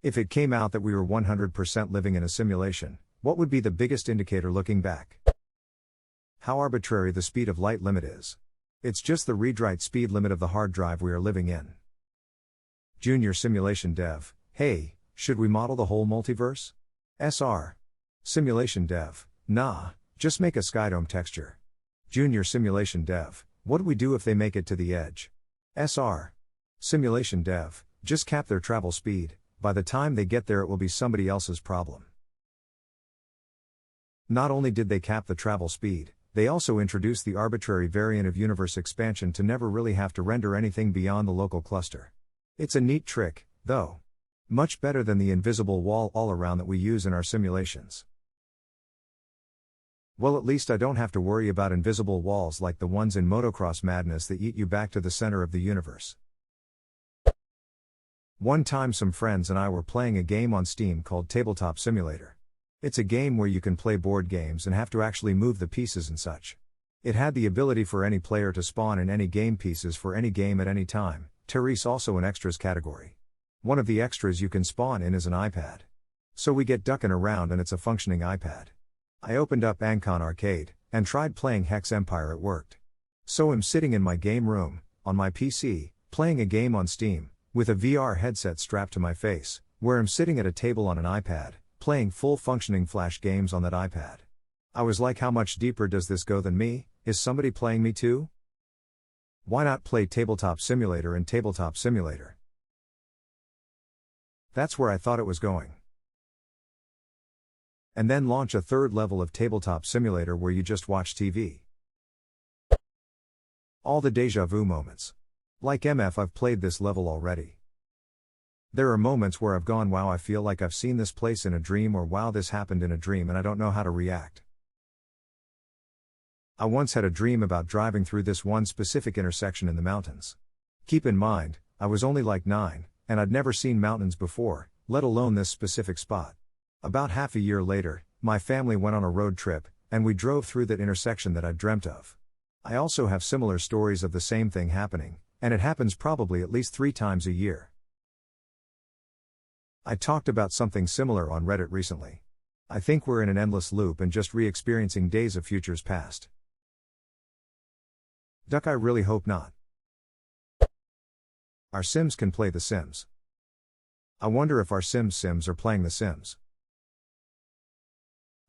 If it came out that we were 100% living in a simulation, what would be the biggest indicator looking back? How arbitrary the speed of light limit is. It's just the read-write speed limit of the hard drive we are living in. Junior simulation dev: hey, should we model the whole multiverse? SR. Simulation dev: nah, just make a skydome texture. Junior simulation dev: what do we do if they make it to the edge? SR. Simulation dev: just cap their travel speed, by the time they get there it will be somebody else's problem. Not only did they cap the travel speed, they also introduced the arbitrary variant of universe expansion to never really have to render anything beyond the local cluster. It's a neat trick, though. Much better than the invisible wall all around that we use in our simulations. Well, at least I don't have to worry about invisible walls like the ones in Motocross Madness that eat you back to the center of the universe. One time some friends and I were playing a game on Steam called Tabletop Simulator. It's a game where you can play board games and have to actually move the pieces and such. It had the ability for any player to spawn in any game pieces for any game at any time. Therese also an extras category. One of the extras you can spawn in is an iPad. So we get ducking around and it's a functioning iPad. I opened up Ancon Arcade, and tried playing Hex Empire. It worked. So I'm sitting in my game room, on my PC, playing a game on Steam, with a VR headset strapped to my face, where I'm sitting at a table on an iPad, playing full functioning Flash games on that iPad. I was like, how much deeper does this go than me? Is somebody playing me too? Why not play Tabletop Simulator in Tabletop Simulator? That's where I thought it was going. And then launch a third level of Tabletop Simulator where you just watch TV. All the deja vu moments. Like MF, I've played this level already. There are moments where I've gone, wow, I feel like I've seen this place in a dream, or wow, this happened in a dream and I don't know how to react. I once had a dream about driving through this one specific intersection in the mountains. Keep in mind, I was only like 9, and I'd never seen mountains before, let alone this specific spot. About half a year later, my family went on a road trip, and we drove through that intersection that I'd dreamt of. I also have similar stories of the same thing happening, and it happens probably at least 3 times a year. I talked about something similar on Reddit recently. I think we're in an endless loop and just re-experiencing days of futures past. Duck, I really hope not. Our Sims can play The Sims. I wonder if our Sims are playing The Sims.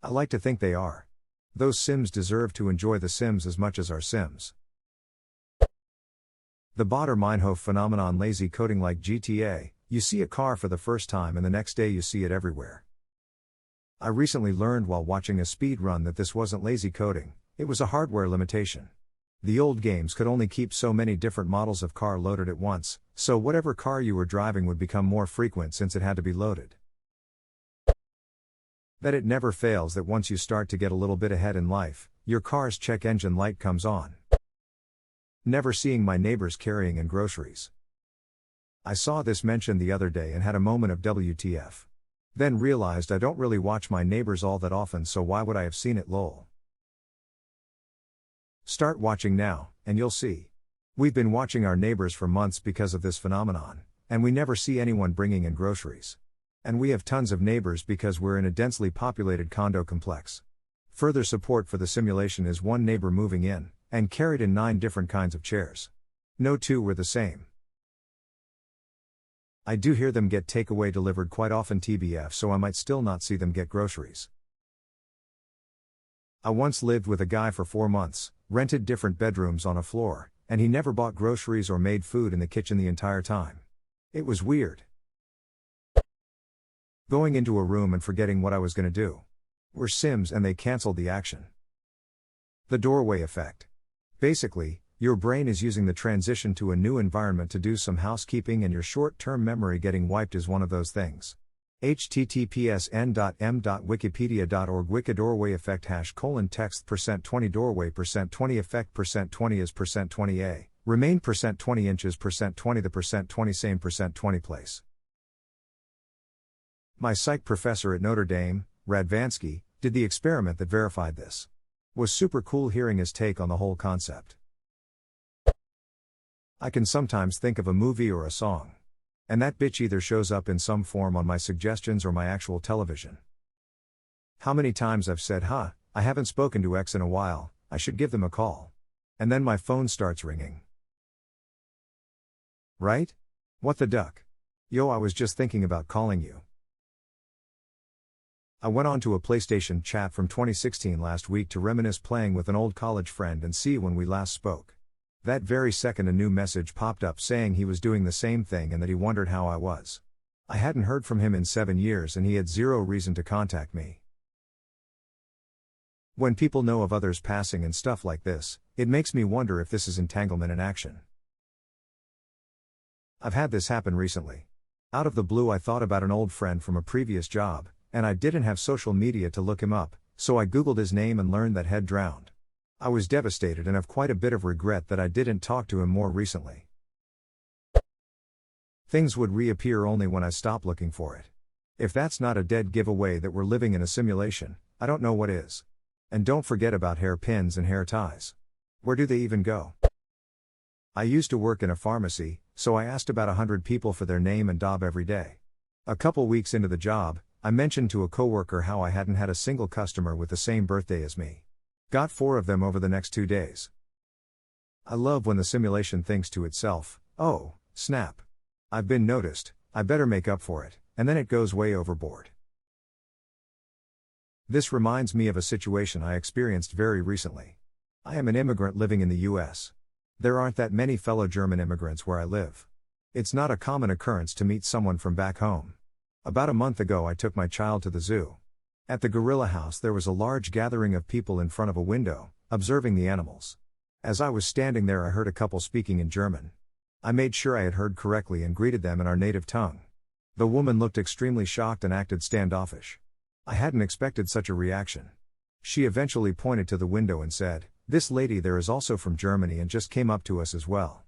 I like to think they are. Those Sims deserve to enjoy The Sims as much as our Sims. The Baader-Meinhof phenomenon, lazy coding like GTA. You see a car for the first time and the next day you see it everywhere. I recently learned while watching a speed run that this wasn't lazy coding, it was a hardware limitation. The old games could only keep so many different models of car loaded at once, so whatever car you were driving would become more frequent since it had to be loaded. That it never fails that once you start to get a little bit ahead in life, your car's check engine light comes on. Never seeing my neighbors carrying in groceries. I saw this mentioned the other day and had a moment of WTF. Then realized I don't really watch my neighbors all that often, so why would I have seen it, lol. Start watching now, and you'll see. We've been watching our neighbors for months because of this phenomenon, and we never see anyone bringing in groceries. And we have tons of neighbors because we're in a densely populated condo complex. Further support for the simulation is one neighbor moving in, and carried in 9 different kinds of chairs. No 2 were the same. I do hear them get takeaway delivered quite often TBF, so I might still not see them get groceries. I once lived with a guy for 4 months, rented different bedrooms on a floor, and he never bought groceries or made food in the kitchen the entire time. It was weird. Going into a room and forgetting what I was gonna do. We're Sims and they canceled the action. The doorway effect. Basically, your brain is using the transition to a new environment to do some housekeeping, and your short-term memory getting wiped is one of those things. https://n.m.wikipedia.org Wiki doorway effect #text %20 doorway %20 effect %20 is %20a, remain %20 inches %20 the %20 same %20 place. My psych professor at Notre Dame, Radvansky, did the experiment that verified this. Was super cool hearing his take on the whole concept. I can sometimes think of a movie or a song. And that bitch either shows up in some form on my suggestions or my actual television. How many times I've said, I haven't spoken to X in a while, I should give them a call. And then my phone starts ringing. Right? What the duck? Yo, I was just thinking about calling you. I went on to a PlayStation chat from 2016 last week to reminisce playing with an old college friend and see when we last spoke. That very second a new message popped up saying he was doing the same thing and that he wondered how I was. I hadn't heard from him in 7 years and he had zero reason to contact me. When people know of others passing and stuff like this, it makes me wonder if this is entanglement in action. I've had this happen recently. Out of the blue I thought about an old friend from a previous job, and I didn't have social media to look him up, so I googled his name and learned that he'd drowned. I was devastated and have quite a bit of regret that I didn't talk to him more recently. Things would reappear only when I stopped looking for it. If that's not a dead giveaway that we're living in a simulation, I don't know what is. And don't forget about hairpins and hair ties. Where do they even go? I used to work in a pharmacy, so I asked about 100 people for their name and job every day. A couple weeks into the job, I mentioned to a coworker how I hadn't had a single customer with the same birthday as me. Got 4 of them over the next 2 days. I love when the simulation thinks to itself, oh, snap. I've been noticed, I better make up for it, and then it goes way overboard. This reminds me of a situation I experienced very recently. I am an immigrant living in the US. There aren't that many fellow German immigrants where I live. It's not a common occurrence to meet someone from back home. About a month ago I took my child to the zoo. At the gorilla house there was a large gathering of people in front of a window, observing the animals. As I was standing there I heard a couple speaking in German. I made sure I had heard correctly and greeted them in our native tongue. The woman looked extremely shocked and acted standoffish. I hadn't expected such a reaction. She eventually pointed to the window and said, "This lady there is also from Germany and just came up to us as well."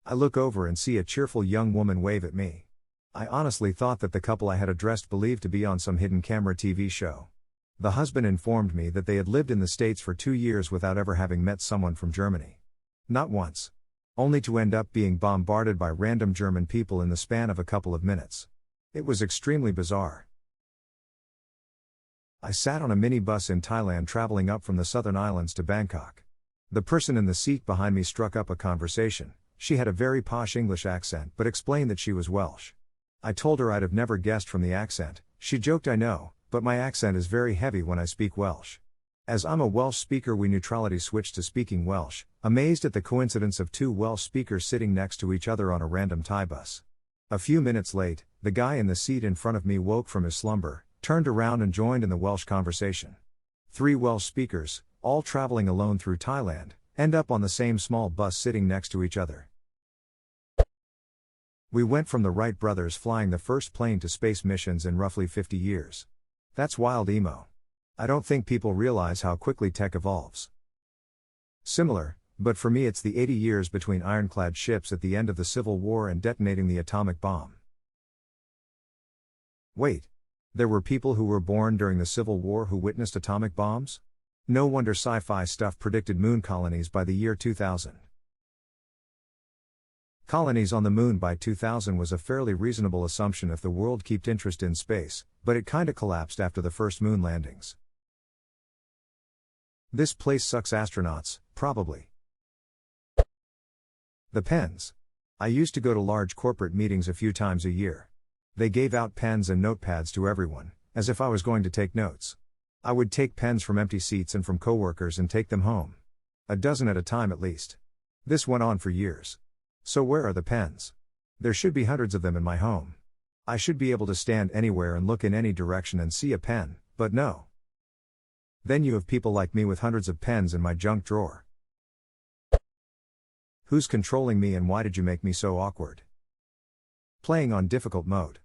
I look over and see a cheerful young woman wave at me. I honestly thought that the couple I had addressed believed to be on some hidden camera TV show. The husband informed me that they had lived in the States for 2 years without ever having met someone from Germany. Not once. Only to end up being bombarded by random German people in the span of a couple of minutes. It was extremely bizarre. I sat on a minibus in Thailand traveling up from the southern islands to Bangkok. The person in the seat behind me struck up a conversation. She had a very posh English accent but explained that she was Welsh. I told her I'd have never guessed from the accent. She joked, "I know, but my accent is very heavy when I speak Welsh." As I'm a Welsh speaker, we neutrality switched to speaking Welsh, amazed at the coincidence of 2 Welsh speakers sitting next to each other on a random Thai bus. A few minutes late, the guy in the seat in front of me woke from his slumber, turned around and joined in the Welsh conversation. 3 Welsh speakers, all traveling alone through Thailand, end up on the same small bus sitting next to each other. We went from the Wright brothers flying the first plane to space missions in roughly 50 years. That's wild emo. I don't think people realize how quickly tech evolves. Similar, but for me it's the 80 years between ironclad ships at the end of the Civil War and detonating the atomic bomb. Wait. There were people who were born during the Civil War who witnessed atomic bombs? No wonder sci-fi stuff predicted moon colonies by the year 2000. Colonies on the moon by 2000 was a fairly reasonable assumption if the world kept interest in space, but it kinda collapsed after the first moon landings. This place sucks astronauts, probably. The pens. I used to go to large corporate meetings a few times a year. They gave out pens and notepads to everyone, as if I was going to take notes. I would take pens from empty seats and from coworkers and take them home. A dozen at a time at least. This went on for years. So where are the pens? There should be hundreds of them in my home. I should be able to stand anywhere and look in any direction and see a pen, but no. Then you have people like me with hundreds of pens in my junk drawer. Who's controlling me and why did you make me so awkward? Playing on difficult mode.